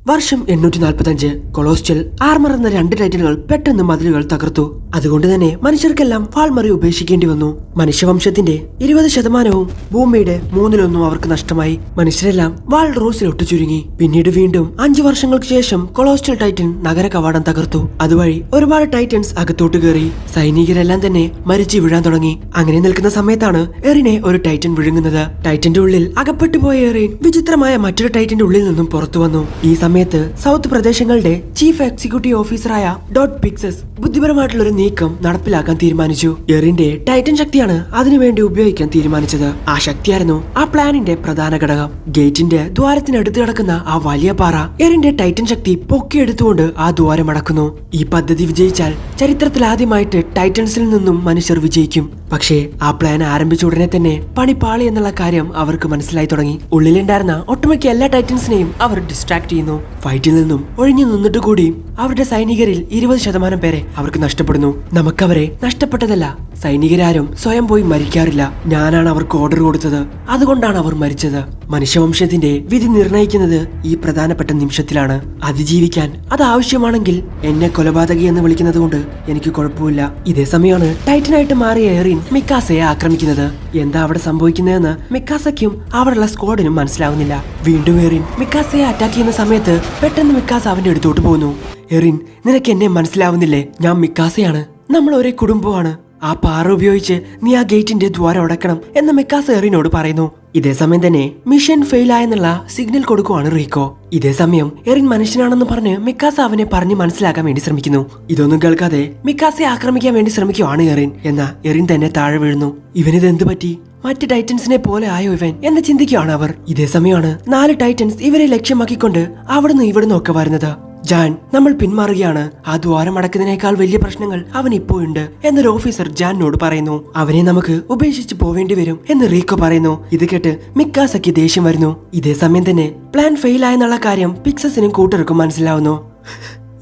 വർഷം 845 കൊളോസ്റ്റൽ ആർമർ എന്ന 2 ടൈറ്റനുകൾ പെട്ടെന്ന് മതിലുകൾ തകർത്തു. അതുകൊണ്ട് തന്നെ മനുഷ്യർക്കെല്ലാം വാൾമറി ഉപേക്ഷിക്കേണ്ടി വന്നു. മനുഷ്യവംശത്തിന്റെ 20% ഭൂമിയുടെ 1/3 അവർക്ക് നഷ്ടമായി. മനുഷ്യരെല്ലാം വാൾ റോസിലോട്ട് ചുരുങ്ങി. പിന്നീട് വീണ്ടും 5 വർഷങ്ങൾക്ക് ശേഷം കൊളോസ്റ്റൽ ടൈറ്റൻ നഗര കവാടം തകർത്തു. അതുവഴി ഒരുപാട് ടൈറ്റൻസ് അകത്തോട്ട് കയറി. സൈനികരെല്ലാം തന്നെ മരിച്ചു വീഴാൻ തുടങ്ങി. അങ്ങനെ നിൽക്കുന്ന സമയത്താണ് എറിനെ ഒരു ടൈറ്റൻ വിഴുങ്ങുന്നത്. ടൈറ്റന്റെ ഉള്ളിൽ അകപ്പെട്ടു പോയ എറിൻ വിചിത്രമായ മറ്റൊരു ടൈറ്റന്റെ ഉള്ളിൽ നിന്നും പുറത്തു വന്നു. ഈ സമയത്ത് സൗത്ത് പ്രദേശങ്ങളുടെ ചീഫ് എക്സിക്യൂട്ടീവ് ഓഫീസറായ ഡോട്ട് പിക്സസ് ബുദ്ധിപരമായിട്ടുള്ള ഒരു നീക്കം നടപ്പിലാക്കാൻ തീരുമാനിച്ചു. എറിന്റെ ടൈറ്റൻ ശക്തിയാണ് അതിനുവേണ്ടി ഉപയോഗിക്കാൻ തീരുമാനിച്ചത്. ആ ശക്തിയായിരുന്നു ആ പ്ലാനിന്റെ പ്രധാന ഘടകം. ഗേറ്റിന്റെ ദ്വാരത്തിനടുത്ത് കിടക്കുന്ന ആ വലിയ പാറ എറിന്റെ ടൈറ്റൻ ശക്തി പൊക്കിയെടുത്തുകൊണ്ട് ആ ദ്വാരം അടക്കുന്നു. ഈ പദ്ധതി വിജയിച്ചാൽ ചരിത്രത്തിൽ ആദ്യമായിട്ട് ടൈറ്റൻസിൽ നിന്നും മനുഷ്യർ വിജയിക്കും. പക്ഷേ ആ പ്ലാൻ ആരംഭിച്ച ഉടനെ തന്നെ പണി പാളി എന്നുള്ള കാര്യം അവർക്ക് മനസ്സിലായി തുടങ്ങി. ഉള്ളിലുണ്ടായിരുന്ന ഒട്ടുമിക്ക എല്ലാ ടൈറ്റൻസിനെയും അവർ ഡിസ്ട്രാക്ട് ചെയ്യുന്നു. ഫൈറ്റിൽ നിന്നും ഒഴിഞ്ഞു നിന്നിട്ട് കൂടി അവരുടെ സൈനികരിൽ 20% പേരെ അവർക്ക് നഷ്ടപ്പെടുന്നു. നമുക്കവരെ നഷ്ടപ്പെട്ടതല്ല, സൈനികരാരും സ്വയം പോയി മരിക്കാറില്ല. ഞാനാണ് അവർക്ക് ഓർഡർ കൊടുത്തത്, അതുകൊണ്ടാണ് അവർ മരിച്ചത്. മനുഷ്യവംശത്തിന്റെ വിധി നിർണയിക്കുന്നത് ഈ പ്രധാനപ്പെട്ട നിമിഷത്തിലാണ്. അതിജീവിക്കാൻ അത് ആവശ്യമാണെങ്കിൽ എന്നെ കൊലപാതകി എന്ന് വിളിക്കുന്നത് കൊണ്ട് എനിക്ക് കുഴപ്പമില്ല. ഇതേ സമയമാണ് ടൈറ്റനായിട്ട് മാറിയ എറിൻ മിക്കാസയെ ആക്രമിക്കുന്നത്. എന്താ അവിടെ സംഭവിക്കുന്നതെന്ന് മിക്കാസയ്ക്കും അവിടെയുള്ള സ്ക്വാഡിനും മനസ്സിലാവുന്നില്ല. വീണ്ടും എറിൻ മിക്കാസയെ അറ്റാക്ക് ചെയ്യുന്ന സമയത്ത് പെട്ടെന്ന് മിക്കാസ അവന്റെ അടുത്തോട്ട് പോകുന്നു. എറിൻ, നിനക്ക് എന്നെ മനസ്സിലാവുന്നില്ലേ? ഞാൻ മിക്കാസയാണ്, നമ്മൾ ഒരേ കുടുംബമാണ്. ആ പാറ ഉപയോഗിച്ച് നീ ആ ഗേറ്റിന്റെ ദ്വാരം അടക്കണം എന്ന് മിക്കാസ എറിനോട് പറയുന്നു. ഇതേ സമയം തന്നെ മിഷൻ ഫെയിൽ ആയെന്നുള്ള സിഗ്നൽ കൊടുക്കുവാണ് റീക്കോ. ഇതേ സമയം എറിൻ മനുഷ്യനാണെന്ന് പറഞ്ഞ് മിക്കാസ അവനെ പറഞ്ഞ് മനസ്സിലാക്കാൻ വേണ്ടി ശ്രമിക്കുന്നു. ഇതൊന്നും കേൾക്കാതെ മിക്കാസയെ ആക്രമിക്കാൻ വേണ്ടി ശ്രമിക്കുവാണ് എറിൻ. എന്നാ എറിൻ തന്നെ താഴെ വീഴുന്നു. ഇവനിത് എന്ത് പറ്റി? മറ്റ് ടൈറ്റൻസിനെ പോലെ ആയോ ഇവൻ എന്ന് ചിന്തിക്കുകയാണ് അവർ. ഇതേ സമയമാണ് 4 ടൈറ്റൻസ് ഇവരെ ലക്ഷ്യമാക്കിക്കൊണ്ട് അവിടുന്ന് ഇവിടുന്ന് ഒക്കെ വരുന്നത്. ജാൻ, നമ്മൾ പിന്മാറുകയാണ്. ആ ദ്വാരം അടക്കുന്നതിനേക്കാൾ വലിയ പ്രശ്നങ്ങൾ അവൻ ഇപ്പോഴുണ്ട് എന്നൊരു ഓഫീസർ ജാനിനോട് പറയുന്നു. അവനെ നമുക്ക് ഉപേക്ഷിച്ച് പോവേണ്ടി വരും എന്ന് റീക്കോ പറയുന്നു. ഇത് കേട്ട് മിക്കാസയ്ക്ക് ദേഷ്യം വരുന്നു. ഇതേ സമയം തന്നെ പ്ലാൻ ഫെയിൽ ആയെന്നുള്ള കാര്യം പിക്സസിനും കൂട്ടർക്കും മനസ്സിലാവുന്നു.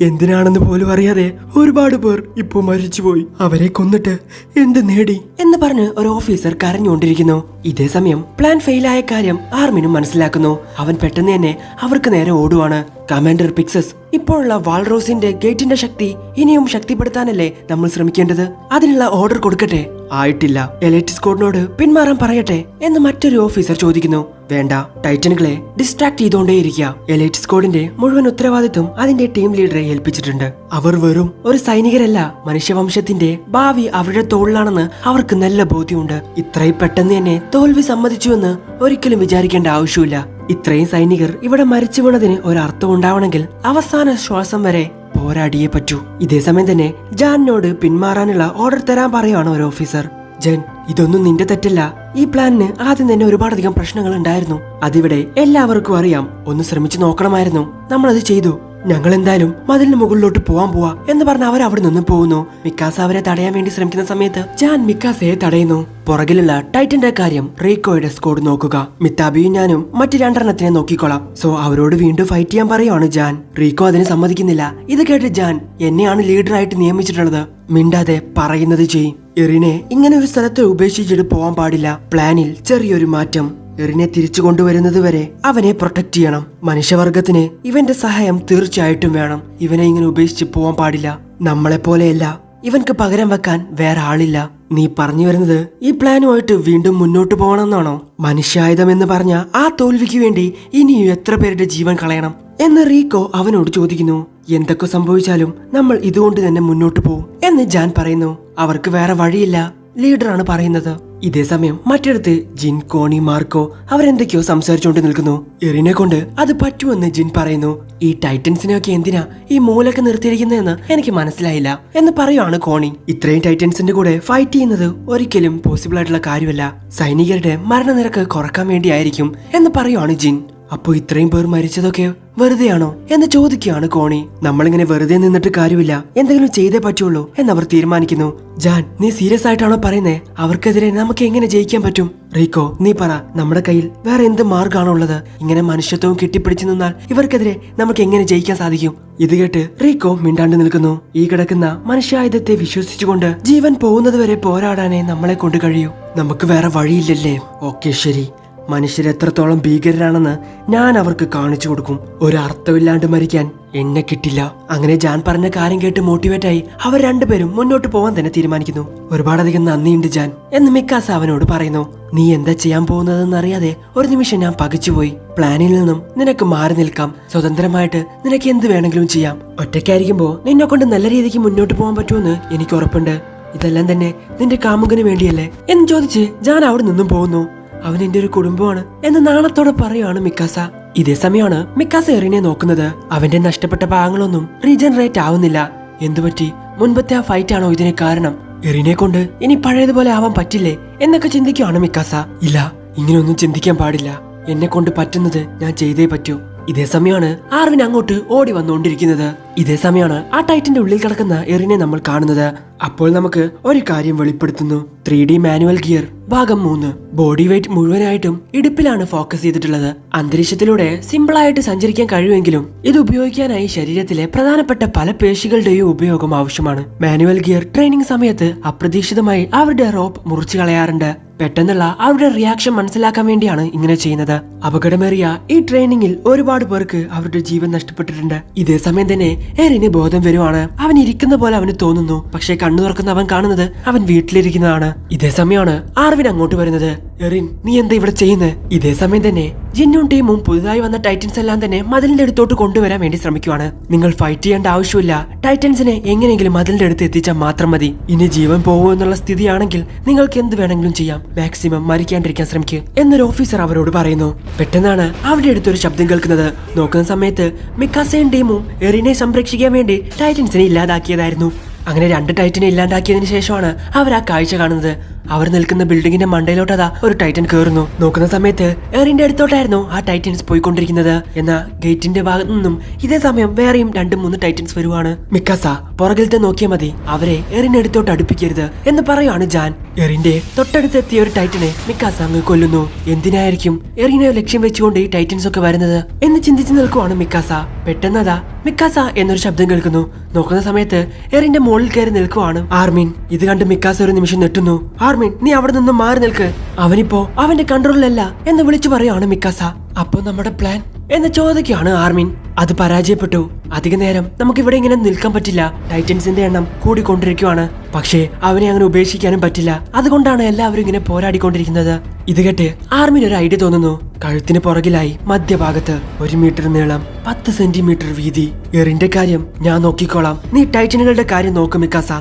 എന്തിനാണെന്ന് പോലും അറിയാതെ ഒരുപാട് പേർ ഇപ്പോ മരിച്ചുപോയി. അവരെ കൊന്നിട്ട് എന്ത് നേടി എന്ന് പറഞ്ഞ് ഒരു ഓഫീസർ കരഞ്ഞുകൊണ്ടിരിക്കുന്നു. ഇതേ സമയം പ്ലാൻ ഫെയിൽ ആയ കാര്യം ആർമിനും മനസ്സിലാക്കുന്നു. അവൻ പെട്ടെന്ന് തന്നെ അവർക്ക് നേരെ ഓടുവാണ്. കമാൻഡർ പിക്സസ്, ഇപ്പോഴുള്ള വാൾറോസിന്റെ ഗേറ്റിന്റെ ശക്തി ഇനിയും ശക്തിപ്പെടുത്താനല്ലേ നമ്മൾ ശ്രമിക്കേണ്ടത്? അതിനുള്ള ഓർഡർ കൊടുക്കട്ടെ? ആയിട്ടില്ല. എലൈറ്റ് സ്ക്വാഡിനോട് പിന്മാറാൻ പറയട്ടെ എന്ന് മറ്റൊരു ഓഫീസർ ചോദിക്കുന്നു. വേണ്ട, ടൈറ്റനുകളെ ഡിസ്ട്രാക്ട് ചെയ്തുകൊണ്ടേയിരിക്കുക. എലൈറ്റ് സ്ക്വാഡിന്റെ മുഴുവൻ ഉത്തരവാദിത്വം അതിന്റെ ടീം ലീഡറെ ഏൽപ്പിച്ചിട്ടുണ്ട്. അവർ വെറും ഒരു സൈനികരല്ല, മനുഷ്യവംശത്തിന്റെ ഭാവി അവരുടെ തോളിലാണെന്ന് അവർക്ക് നല്ല ബോധ്യമുണ്ട്. ഇത്രയും പെട്ടെന്ന് തന്നെ തോൽവി സമ്മതിച്ചുവെന്ന് ഒരിക്കലും വിചാരിക്കേണ്ട ആവശ്യമില്ല. ഇത്രയും സൈനികർ ഇവിടെ മരിച്ചു വീണതിന് ഒരർത്ഥം ഉണ്ടാവണമെങ്കിൽ അവസാന ശ്വാസം വരെ പോരാടിയേ പറ്റൂ. ഇതേ സമയം തന്നെ ജാനിനോട് പിന്മാറാനുള്ള ഓർഡർ തരാൻ പറയുവാണ് ഒരു ഓഫീസർ. ജൻ, ഇതൊന്നും നിന്റെ തെറ്റല്ല. ഈ പ്ലാനിന് ആദ്യം തന്നെ ഒരുപാടധികം പ്രശ്നങ്ങൾ ഉണ്ടായിരുന്നു. അതിവിടെ എല്ലാവർക്കും അറിയാം. ഒന്ന് ശ്രമിച്ചു നോക്കണമായിരുന്നു. നമ്മളത് ചെയ്തു. ഞങ്ങൾ എന്തായാലും മതിലിന് മുകളിലോട്ട് പോവാ എന്ന് പറഞ്ഞ് അവർ അവിടെ നിന്ന് പോകുന്നു. മിക്കാസ അവരെ തടയാൻ വേണ്ടി ശ്രമിക്കുന്ന സമയത്ത് ജാൻ മിക്കാസയെ തടയുന്നു. പുറകിലുള്ള ടൈറ്റന്റെ കാര്യം റീക്കോയുടെ സ്ക്വാഡ് നോക്കുക. മിത്താബിയും ഞാനും മറ്റു 2 നോക്കിക്കോളാം. സോ അവരോട് വീണ്ടും ഫൈറ്റ് ചെയ്യാൻ പറയുവാണ് ജാൻ. റീക്കോ അതിന് സമ്മതിക്കുന്നില്ല. ഇത് കേട്ട് ജാൻ, എന്നെയാണ് ലീഡറായിട്ട് നിയമിച്ചിട്ടുള്ളത്, മിണ്ടാതെ പറയുന്നത് ചെയ്യും. എറിനെ ഇങ്ങനെ ഒരു സ്ഥലത്ത് ഉപേക്ഷിച്ചിട്ട് പോവാൻ പാടില്ല. പ്ലാനിൽ ചെറിയൊരു മാറ്റം. എറിനെ തിരിച്ചു കൊണ്ടുവരുന്നത് വരെ അവനെ പ്രൊട്ടക്ട് ചെയ്യണം. മനുഷ്യവർഗത്തിന് ഇവന്റെ സഹായം തീർച്ചയായിട്ടും വേണം. ഇവനെ ഇങ്ങനെ ഉപേക്ഷിച്ച് പോവാൻ പാടില്ല. നമ്മളെ പോലെയല്ല, ഇവൻക്ക് പകരം വെക്കാൻ വേറെ ആളില്ല. നീ പറഞ്ഞു വരുന്നത് ഈ പ്ലാനുമായിട്ട് വീണ്ടും മുന്നോട്ട് പോകണമെന്നാണോ? മനുഷ്യായുധം എന്ന് പറഞ്ഞ ആ തോൽവിക്ക് വേണ്ടി ഇനിയും എത്ര പേരുടെ ജീവൻ കളയണം എന്ന് റീക്കോ അവനോട് ചോദിക്കുന്നു. എന്തൊക്കെ സംഭവിച്ചാലും നമ്മൾ ഇതുകൊണ്ട് തന്നെ മുന്നോട്ട് പോകും എന്ന് ജാൻ പറയുന്നു. അവർക്ക് വേറെ വഴിയില്ല, ലീഡറാണ് പറയുന്നത്. ഇതേ സമയം മറ്റിടത്ത് ജിൻ, കോണി, മാർക്കോ അവരെന്തൊക്കെയോ സംസാരിച്ചുകൊണ്ട് നിൽക്കുന്നു. എറിനെ കൊണ്ട് അത് പറ്റുമെന്ന് ജിൻ പറയുന്നു. ഈ ടൈറ്റൻസിനെയൊക്കെ എന്തിനാ ഈ മൂലൊക്കെ നിർത്തിയിരിക്കുന്നതെന്ന് എനിക്ക് മനസ്സിലായില്ല എന്ന് പറയുവാണ് കോണി. ഇത്രയും ടൈറ്റൻസിന്റെ കൂടെ ഫൈറ്റ് ചെയ്യുന്നത് ഒരിക്കലും പോസിബിൾ ആയിട്ടുള്ള കാര്യമല്ല. സൈനികരുടെ മരണനിരക്ക് കുറക്കാൻ വേണ്ടിയായിരിക്കും എന്ന് പറയുവാണ് ജിൻ. അപ്പോ ഇത്രയും പേർ മരിച്ചതൊക്കെ വെറുതെയാണോ എന്ന് ചോദിക്കുകയാണ് കോണി. നമ്മളിങ്ങനെ വെറുതെ നിന്നിട്ട് കാര്യമില്ല, എന്തെങ്കിലും ചെയ്തേ പറ്റുള്ളൂ എന്നവർ തീരുമാനിക്കുന്നു. ജാൻ, നീ സീരിയസ് ആയിട്ടാണോ പറയുന്നേ? അവർക്കെതിരെ നമുക്ക് എങ്ങനെ ജയിക്കാൻ പറ്റും? റീക്കോ, നീ പറ, നമ്മുടെ കയ്യിൽ വേറെ എന്ത് മാർഗമാണുള്ളത്? ഇങ്ങനെ മനുഷ്യത്വവും കെട്ടിപ്പിടിച്ചു നിന്നാൽ ഇവർക്കെതിരെ നമുക്ക് എങ്ങനെ ജയിക്കാൻ സാധിക്കും? ഇത് കേട്ട് റീക്കോ മിണ്ടാണ്ട് നിൽക്കുന്നു. ഈ കിടക്കുന്ന മനുഷ്യായുധത്തെ വിശ്വസിച്ചുകൊണ്ട് ജീവൻ പോകുന്നത് വരെ പോരാടാനേ നമ്മളെ കൊണ്ട് കഴിയൂ. നമുക്ക് വേറെ വഴിയില്ലല്ലേ? ഓക്കെ, ശരി. മനുഷ്യരെത്രത്തോളം ഭീകരരാണെന്ന് ഞാൻ അവർക്ക് കാണിച്ചു കൊടുക്കും. ഒരർത്ഥമില്ലാണ്ട് മരിക്കാൻ എന്നെ കിട്ടില്ല. അങ്ങനെ ജാൻ പറഞ്ഞ കാര്യം കേട്ട് മോട്ടിവേറ്റായി അവർ രണ്ടുപേരും മുന്നോട്ട് പോവാൻ തന്നെ തീരുമാനിക്കുന്നു. ഒരുപാടധികം നന്ദിയുണ്ട് ജാൻ എന്ന് മിക്കാസ അവനോട് പറയുന്നു. നീ എന്താ ചെയ്യാൻ പോകുന്നതെന്ന് അറിയാതെ ഒരു നിമിഷം ഞാൻ പകച്ചുപോയി. പ്ലാനിൽ നിന്നും നിനക്ക് മാറി നിൽക്കാം. സ്വതന്ത്രമായിട്ട് നിനക്ക് എന്ത് വേണമെങ്കിലും ചെയ്യാം. ഒറ്റയ്ക്കായിരിക്കുമ്പോ നിന്നെ കൊണ്ട് നല്ല രീതിക്ക് മുന്നോട്ട് പോകാൻ പറ്റുമെന്ന് എനിക്ക് ഉറപ്പുണ്ട്. ഇതെല്ലാം തന്നെ നിന്റെ കാമുകന് വേണ്ടിയല്ലേ എന്ന് ചോദിച്ച് ജാൻ അവിടെ നിന്നും പോകുന്നു. അവൻ എന്റെ ഒരു കുടുംബമാണ് എന്ന് നാണത്തോടെ പറയുവാണ് മിക്കാസ. ഇതേ സമയമാണ് മിക്കാസ എറിനെ നോക്കുന്നത്. അവന്റെ നഷ്ടപ്പെട്ട ഭാഗങ്ങളൊന്നും റീജനറേറ്റ് ആവുന്നില്ല. എന്തുപറ്റി? മുൻപത്തെ ആ ഫൈറ്റ് ആണോ ഇതിന് കാരണം? എറിനെ കൊണ്ട് ഇനി പഴയതുപോലെ ആവാൻ പറ്റില്ലേ എന്നൊക്കെ ചിന്തിക്കുവാണ് മിക്കാസ. ഇല്ല, ഇങ്ങനെയൊന്നും ചിന്തിക്കാൻ പാടില്ല. എന്നെ കൊണ്ട് പറ്റുന്നത് ഞാൻ ചെയ്തേ പറ്റൂ. ഇതേ സമയമാണ് ആർവിൻ അങ്ങോട്ട് ഓടി വന്നുകൊണ്ടിരിക്കുന്നത്. ഇതേ സമയമാണ് ആ ടൈറ്റിന്റെ ഉള്ളിൽ കിടക്കുന്ന എറിനെ നമ്മൾ കാണുന്നത്. അപ്പോൾ നമുക്ക് ഒരു കാര്യം വെളിപ്പെടുത്തുന്നു. 3D മാനുവൽ ഗിയർ ഭാഗം 3. ബോഡി വെയിറ്റ് മുഴുവനായിട്ടും ഇടുപ്പിലാണ് ഫോക്കസ് ചെയ്തിട്ടുള്ളത്. അന്തരീക്ഷത്തിലൂടെ സിമ്പിളായിട്ട് സഞ്ചരിക്കാൻ കഴിയുമെങ്കിലും ഇത് ഉപയോഗിക്കാനായി ശരീരത്തിലെ പ്രധാനപ്പെട്ട പല പേശികളുടെയും ഉപയോഗം ആവശ്യമാണ്. മാനുവൽ ഗിയർ ട്രെയിനിങ് സമയത്ത് അപ്രതീക്ഷിതമായി അവരുടെ റോപ്പ് മുറിച്ചു കളയാറുണ്ട്. പെട്ടെന്നുള്ള അവരുടെ റിയാക്ഷൻ മനസ്സിലാക്കാൻ വേണ്ടിയാണ് ഇങ്ങനെ ചെയ്യുന്നത്. അപകടമേറിയ ഈ ട്രെയിനിങ്ങിൽ ഒരുപാട് പേർക്ക് അവരുടെ ജീവൻ നഷ്ടപ്പെട്ടിട്ടുണ്ട്. ഇതേ സമയം തന്നെ എറിന് ബോധം വരുവാണ്. അവൻ ഇരിക്കുന്ന പോലെ അവന് തോന്നുന്നു. പക്ഷെ കണ്ണു തുറക്കുന്ന അവൻ കാണുന്നത് അവൻ വീട്ടിലിരിക്കുന്നതാണ്. ഇതേ സമയമാണ് ആർവിൻ അങ്ങോട്ട് വരുന്നത്. എറിൻ, നീ എന്താ ഇവിടെ ചെയ്യുന്നത്? ഇതേ സമയം തന്നെ ജിന്നും ടീമും പുതുതായി വന്ന ടൈറ്റൻസ് എല്ലാം തന്നെ മതിലിന്റെ അടുത്തോട്ട് കൊണ്ടുവരാൻ വേണ്ടി ശ്രമിക്കുവാണ്. നിങ്ങൾ ഫൈറ്റ് ചെയ്യേണ്ട ആവശ്യമില്ല. ടൈറ്റൻസിനെ എങ്ങനെയെങ്കിലും മതിലിന്റെ അടുത്ത് എത്തിച്ചാൽ മാത്രം മതി. ഇനി ജീവൻ പോകുമോ എന്നുള്ള സ്ഥിതിയാണെങ്കിൽ നിങ്ങൾക്ക് എന്ത് വേണമെങ്കിലും ചെയ്യാം. മാക്സിമം മരിക്കാണ്ടിരിക്കാൻ ശ്രമിക്കുക എന്നൊരു ഓഫീസർ അവരോട് പറയുന്നു. പെട്ടെന്നാണ് അവിടെ അടുത്തൊരു ശബ്ദം കേൾക്കുന്നത്. നോക്കുന്ന സമയത്ത് മിക്കാസയും ടീമും എറിനെ സംരക്ഷിക്കാൻ വേണ്ടി ടൈറ്റൻസിനെ ഇല്ലാതാക്കിയതായിരുന്നു. അങ്ങനെ 2 ടൈറ്റനെ ഇല്ലാണ്ടാക്കിയതിനു ശേഷമാണ് അവർ ആ കാഴ്ച കാണുന്നത്. അവർ നിൽക്കുന്ന ബിൽഡിങ്ങിന്റെ മണ്ടയിലോട്ട് അതാ ഒരു ടൈറ്റൻ കയറുന്നു. നോക്കുന്ന സമയത്ത് എറിന്റെ അടുത്തോട്ടായിരുന്നു ആ ടൈറ്റൻസ് പോയിക്കൊണ്ടിരിക്കുന്നത്. എന്നാൽ ഗേറ്റിന്റെ ഭാഗത്തു നിന്നും ഇതേ സമയം വേറെയും 2-3 ടൈറ്റൻസ് വരുവാണ്. മിക്കാസ, പുറകിലത്തെ നോക്കിയാൽ മതി, അവരെ എറിന്റെ അടുത്തോട്ട് അടുപ്പിക്കരുത് എന്ന് പറയുവാണ് ജാൻ. എറിന്റെ തൊട്ടടുത്തെത്തിയ ഒരു ടൈറ്റനെ മിക്കാസ അങ്ങ് കൊല്ലുന്നു. എന്തിനായിരിക്കും എറിനെ ലക്ഷ്യം വെച്ചുകൊണ്ട് ഈ ടൈറ്റൻസ് ഒക്കെ വരുന്നത് എന്ന് ചിന്തിച്ചു നിൽക്കുവാണ് മിക്കാസ. പെട്ടെന്നതാ മിക്കാസ എന്നൊരു ശബ്ദം കേൾക്കുന്നു. നോക്കുന്ന സമയത്ത് എറിന്റെ മുകളിൽ കയറി നിൽക്കുവാണ് ആർമിൻ. ഇത് കണ്ട് മിക്കാസ ഒരു നിമിഷം ഞെട്ടുന്നു. ആർമിൻ, നീ അവിടെ നിന്നും മാറി നിൽക്ക്, അവനിപ്പോ അവന്റെ കൺട്രോളിലല്ല എന്ന് വിളിച്ചു പറയുവാണ് മിക്കാസ. അപ്പൊ നമ്മുടെ പ്ലാൻ എന്ന് ചോദിക്കുകയാണ് ആർമിൻ. അത് പരാജയപ്പെട്ടു. അധിക നേരം നമുക്ക് ഇവിടെ ഇങ്ങനെ നിൽക്കാൻ പറ്റില്ല. ടൈറ്റൻസിന്റെ എണ്ണം കൂടിക്കൊണ്ടിരിക്കുവാണ്. പക്ഷേ അവനെ അങ്ങനെ ഉപേക്ഷിക്കാനും പറ്റില്ല. അതുകൊണ്ടാണ് എല്ലാവരും ഇങ്ങനെ പോരാടിക്കൊണ്ടിരിക്കുന്നത്. ഇത് കേട്ട് ആർമിൻ ഒരു ഐഡിയ തോന്നുന്നു. കഴുത്തിന് പുറകിലായി മധ്യഭാഗത്ത് 1 മീറ്റർ നീളം 10 സെന്റിമീറ്റർ വീതി. എറിന്റെ കാര്യം ഞാൻ നോക്കിക്കോളാം. നീ ടൈറ്റനുകളുടെ കാര്യം നോക്ക് മിക്കാസ.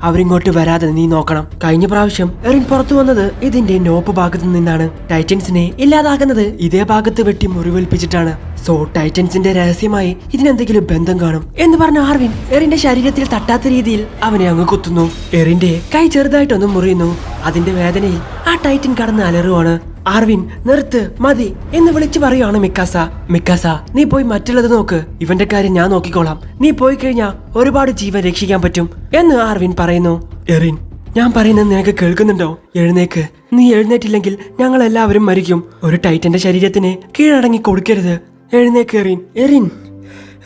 അവരിങ്ങോട്ട് വരാതെ നീ നോക്കണം. കഴിഞ്ഞ പ്രാവശ്യം എറിൻ പുറത്തു വന്നത് ഇതിന്റെ നോപ്പ് ഭാഗത്തു നിന്നാണ്. ടൈറ്റൻസിനെ ഇല്ലാതാക്കുന്നത് ഇതേ ഭാഗത്ത് വെട്ടി മുറിവേൽപ്പിച്ചിട്ടാണ്. സോ ടൈറ്റൻസിന്റെ രഹസ്യമായി ഇതിനെന്തെങ്കിലും ബന്ധം കാണും എന്ന് പറഞ്ഞ ആർവിൻ എറിന്റെ ശരീരത്തിൽ തട്ടാത്ത രീതിയിൽ അവനെ അങ്ങ് കുത്തുന്നു. എറിന്റെ കൈ ചെറുതായിട്ടൊന്ന് മുറിയുന്നു. അതിന്റെ വേദനയിൽ ആ ടൈറ്റൻ കടന്ന് അലറുവാണ്. ആർവിൻ, നിർത്ത്, മതി എന്ന് വിളിച്ചു പറയുവാണ് മിക്കാസ. മിക്കാസ, നീ പോയി മറ്റുള്ളത് നോക്ക്, ഇവന്റെ കാര്യം ഞാൻ നോക്കിക്കോളാം. നീ പോയി കഴിഞ്ഞാൽ ഒരുപാട് ജീവൻ രക്ഷിക്കാൻ പറ്റും എന്ന് ആർവിൻ പറയുന്നു. എറിൻ, ഞാൻ പറയുന്നത് നിനക്ക് കേൾക്കുന്നുണ്ടോ? എഴുന്നേക്ക്. നീ എഴുന്നേറ്റില്ലെങ്കിൽ ഞങ്ങൾ എല്ലാവരും മരിക്കും. ഒരു ടൈറ്റന്റെ ശരീരത്തിന് കീഴടങ്ങി കൊടുക്കരുത്. എഴുന്നേക്ക് എറിൻ. എറിൻ,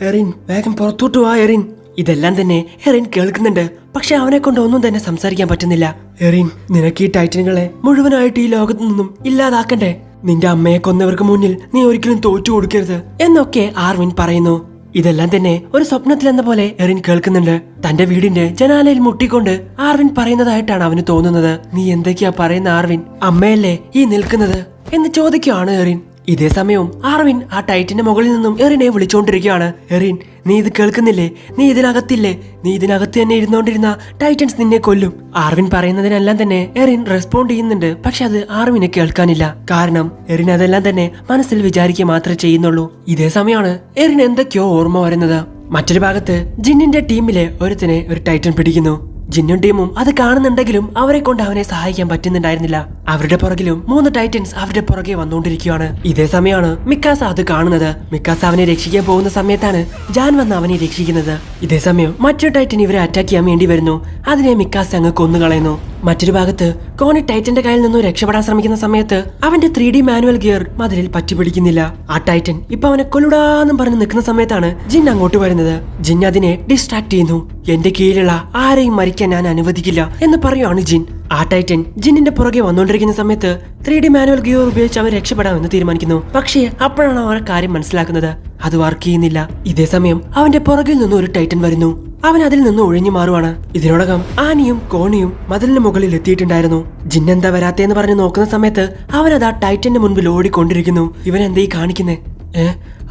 എറിൻ, വേഗം പുറത്തോട്ട് വാ എറിൻ. ഇതെല്ലാം തന്നെ എറിൻ കേൾക്കുന്നുണ്ട്. പക്ഷെ അവനെ കൊണ്ട് ഒന്നും തന്നെ സംസാരിക്കാൻ പറ്റുന്നില്ല. എറിൻ, നിനക്ക് ഈ ടൈറ്റനുകളെ മുഴുവനായിട്ട് ഈ ലോകത്തു നിന്നും ഇല്ലാതാക്കണ്ടേ? നിന്റെ അമ്മയെ കൊന്നവർക്ക് മുന്നിൽ നീ ഒരിക്കലും തോറ്റു കൊടുക്കരുത് എന്നൊക്കെ ആർവിൻ പറയുന്നു. ഇതെല്ലാം തന്നെ ഒരു സ്വപ്നത്തിലെന്ന പോലെ എറിൻ കേൾക്കുന്നുണ്ട്. തന്റെ വീടിന്റെ ജനാലയിൽ മുട്ടിക്കൊണ്ട് ആർവിൻ പറയുന്നതായിട്ടാണ് അവന് തോന്നുന്നത്. നീ എന്തൊക്കെയാ പറയുന്ന ആർവിൻ? അമ്മയല്ലേ ഈ നിൽക്കുന്നത് എന്ന് ചോദിക്കുകയാണ് എറിൻ. ഇതേ സമയവും ആർവിൻ ആ ടൈറ്റിന്റെ മുകളിൽ നിന്നും എറിനെ വിളിച്ചുകൊണ്ടിരിക്കുകയാണ്. എറിൻ, നീ ഇത് കേൾക്കുന്നില്ലേ? നീ ഇതിനകത്തില്ലേ? നീ ഇതിനകത്ത് തന്നെ ഇരുന്നോണ്ടിരുന്ന ടൈറ്റൻസ് നിന്നെ കൊല്ലും. ആർവിൻ പറയുന്നതിനെല്ലാം തന്നെ എറിൻ റെസ്പോണ്ട് ചെയ്യുന്നുണ്ട്. പക്ഷെ അത് ആർവിനെ കേൾക്കാനില്ല. കാരണം എറിൻ അതെല്ലാം തന്നെ മനസ്സിൽ വിചാരിക്കുക മാത്രമേ ചെയ്യുന്നുള്ളൂ. ഇതേ സമയമാണ് എറിൻ എന്തൊക്കെയോ ഓർമ്മ വരുന്നത്. മറ്റൊരു ഭാഗത്ത് ജിന്നിന്റെ ടീമിലെ ഒരുത്തനെ ഒരു ടൈറ്റൻ പിടിക്കുന്നു. ജിന്നും ടീമും അത് കാണുന്നുണ്ടെങ്കിലും അവരെ കൊണ്ട് അവനെ സഹായിക്കാൻ പറ്റുന്നുണ്ടായിരുന്നില്ല. അവരുടെ പുറകിലും 3 ടൈറ്റൻസ് അവരുടെ പുറകെ വന്നുകൊണ്ടിരിക്കുകയാണ്. ഇതേ സമയമാണ് മിക്കാസ അത് കാണുന്നത്. മിക്കാസ അവനെ രക്ഷിക്കാൻ പോകുന്ന സമയത്താണ് ജാൻ വന്ന് അവനെ രക്ഷിക്കുന്നത്. ഇതേ സമയം മറ്റൊരു ടൈറ്റൻ ഇവരെ അറ്റാക്ക് ചെയ്യാൻ വേണ്ടി വരുന്നു. അതിനെ മിക്കാസ അങ്ങ് കൊന്നുകളയുന്നു. മറ്റൊരു ഭാഗത്ത് കോണി ടൈറ്റന്റെ കയ്യിൽ നിന്നും രക്ഷപ്പെടാൻ ശ്രമിക്കുന്ന സമയത്ത് അവന്റെ 3D മാനുവൽ ഗിയർ മതിലിൽ പറ്റിപ്പിടിക്കുന്നില്ല. ആ ടൈറ്റൻ ഇപ്പൊ അവനെ കൊല്ലുടാന്നും പറഞ്ഞ് നിൽക്കുന്ന സമയത്താണ് ജിൻ അങ്ങോട്ട് വരുന്നത്. ജിൻ അതിനെ ഡിസ്ട്രാക്ട് ചെയ്യുന്നു. എന്റെ കീഴിലുള്ള ആരെയും മരിക്കാൻ ഞാൻ അനുവദിക്കില്ല എന്ന് പറയുവാണ് ജിൻ. ആ ടൈറ്റൻ ജിന്നിന്റെ പുറകെ വന്നുകൊണ്ടിരിക്കുന്ന സമയത്ത് 3D മാനുവൽ ഗിയർ ഉപയോഗിച്ച് അവൻ രക്ഷപ്പെടാമെന്ന് തീരുമാനിക്കുന്നു. പക്ഷേ അപ്പോഴാണ് അവർ കാര്യം മനസ്സിലാക്കുന്നത്, അത് വർക്ക് ചെയ്യുന്നില്ല. ഇതേ സമയം അവന്റെ പുറകിൽ നിന്നും ഒരു ടൈറ്റൻ വരുന്നു. അവൻ അതിൽ നിന്ന് ഒഴിഞ്ഞു മാറുവാണ്. ഇതിനോടകം ആനിയും കോണിയും മതിലിന് മുകളിൽ എത്തിയിട്ടുണ്ടായിരുന്നു. ജിൻ എന്താ വരാത്തേന്ന് പറഞ്ഞ് നോക്കുന്ന സമയത്ത് അവൻ അത് ആ ടൈറ്റന്റെ മുൻപിൽ ഓടിക്കൊണ്ടിരിക്കുന്നു. ഇവൻ എന്തേ കാണിക്കുന്നേ?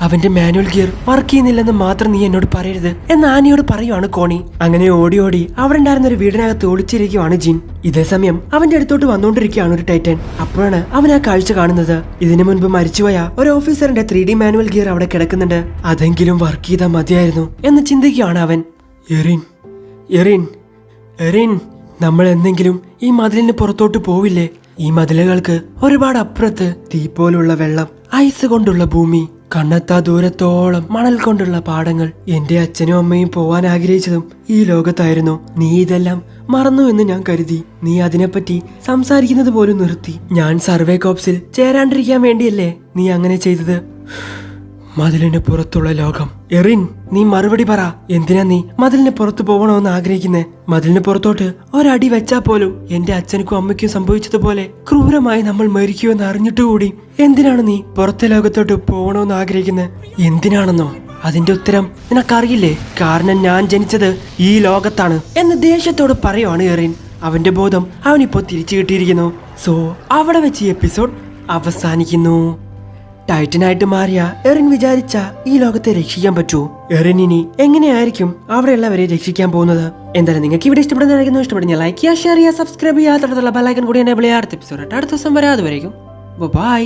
അവന്റെ മാനുവൽ ഗിയർ വർക്ക് ചെയ്യുന്നില്ലെന്ന് മാത്രം നീ എന്നോട് പറയരുത് എന്ന് ആനിയോട് പറയുവാണ് കോണി. അങ്ങനെ ഓടി ഓടി അവിടെ ഉണ്ടായിരുന്ന ഒരു വീടിനകത്ത് ഒളിച്ചിരിക്കുവാണ് ജിൻ. ഇതേ സമയം അവന്റെ അടുത്തോട്ട് വന്നുകൊണ്ടിരിക്കുകയാണ് ഒരു ടൈറ്റൻ. അപ്പോഴാണ് അവൻ ആ കാഴ്ച കാണുന്നത്. ഇതിനു മുൻപ് മരിച്ചുപോയ ഒരു ഓഫീസറിന്റെ 3D മാനുവൽ ഗിയർ അവിടെ കിടക്കുന്നുണ്ട്. അതെങ്കിലും വർക്ക് ചെയ്താൽ മതിയായിരുന്നു എന്ന് ചിന്തിക്കുകയാണ് അവൻ. എറിൻ, നമ്മൾ എന്തെങ്കിലും ഈ മതിലിന് പുറത്തോട്ട് പോവില്ലേ? ഈ മതിലുകൾക്ക് ഒരുപാട് അപ്പുറത്ത് തീ പോലുള്ള വെള്ളം, ഐസ് കൊണ്ടുള്ള ഭൂമി, കണ്ണെത്താ ദൂരത്തോളം മണൽ കൊണ്ടുള്ള പാടങ്ങൾ. എന്റെ അച്ഛനും അമ്മയും പോവാൻ ആഗ്രഹിച്ചതും ഈ ലോകത്തായിരുന്നു. നീ ഇതെല്ലാം മറന്നു എന്ന് ഞാൻ കരുതി. നീ അതിനെപ്പറ്റി സംസാരിക്കുന്നത് പോലും നിർത്തി. ഞാൻ സർവേ കോപ്സിൽ ചേരാണ്ടിരിക്കാൻ വേണ്ടിയല്ലേ നീ അങ്ങനെ ചെയ്തത്? മതിലിന് പുറത്തുള്ള ലോകം. എറിൻ, നീ മറുപടി പറ. എന്തിനാ നീ മതിലിന് പുറത്തു പോകണമെന്ന് ആഗ്രഹിക്കുന്നേ? മതിലിന് പുറത്തോട്ട് ഒരടി വെച്ചാൽ പോലും എന്റെ അച്ഛനും അമ്മയ്ക്കും സംഭവിച്ചതുപോലെ ക്രൂരമായി നമ്മൾ മരിക്കുമെന്ന് അറിഞ്ഞിട്ടുകൂടി എന്തിനാണ് നീ പുറത്തെ ലോകത്തോട്ട് പോകണമെന്ന് ആഗ്രഹിക്കുന്നത്? എന്തിനാണെന്നോ? അതിന്റെ ഉത്തരം നിനക്കറിയില്ലേ? കാരണം ഞാൻ ജനിച്ചത് ഈ ലോകത്താണ് എന്ന് ദേഷ്യത്തോട് പറയുവാണ് എറിൻ. അവന്റെ ബോധം അവനിപ്പോ തിരിച്ചു കിട്ടിയിരിക്കുന്നു. സോ അവിടെ വെച്ച് ഈ എപ്പിസോഡ് അവസാനിക്കുന്നു. ടൈറ്റനായിട്ട് മാറിയ എറിൻ വിചാരിച്ച ഈ ലോകത്തെ രക്ഷിക്കാൻ പറ്റൂ? എറിൻ ഇനി എങ്ങനെയായിരിക്കും അവിടെയുള്ളവരെ രക്ഷിക്കാൻ പോകുന്നത്? എന്തായാലും നിങ്ങൾക്ക് ഇവിടെ ഇഷ്ടപ്പെടുന്ന ഇഷ്ടപ്പെടുന്ന ലൈക്ക് ചെയ്യുക, ഷെയർ ചെയ്യുക, സബ്സ്ക്രൈബ് ചെയ്യുക, തൊട്ടുള്ള ബെൽ ഐക്കൺ കൂടി എനേബിൾ ചെയ്യുക. അടുത്ത എപ്പിസോഡ് അടുത്ത ദിവസം വരെ. അതുവരേക്കും ബൈ.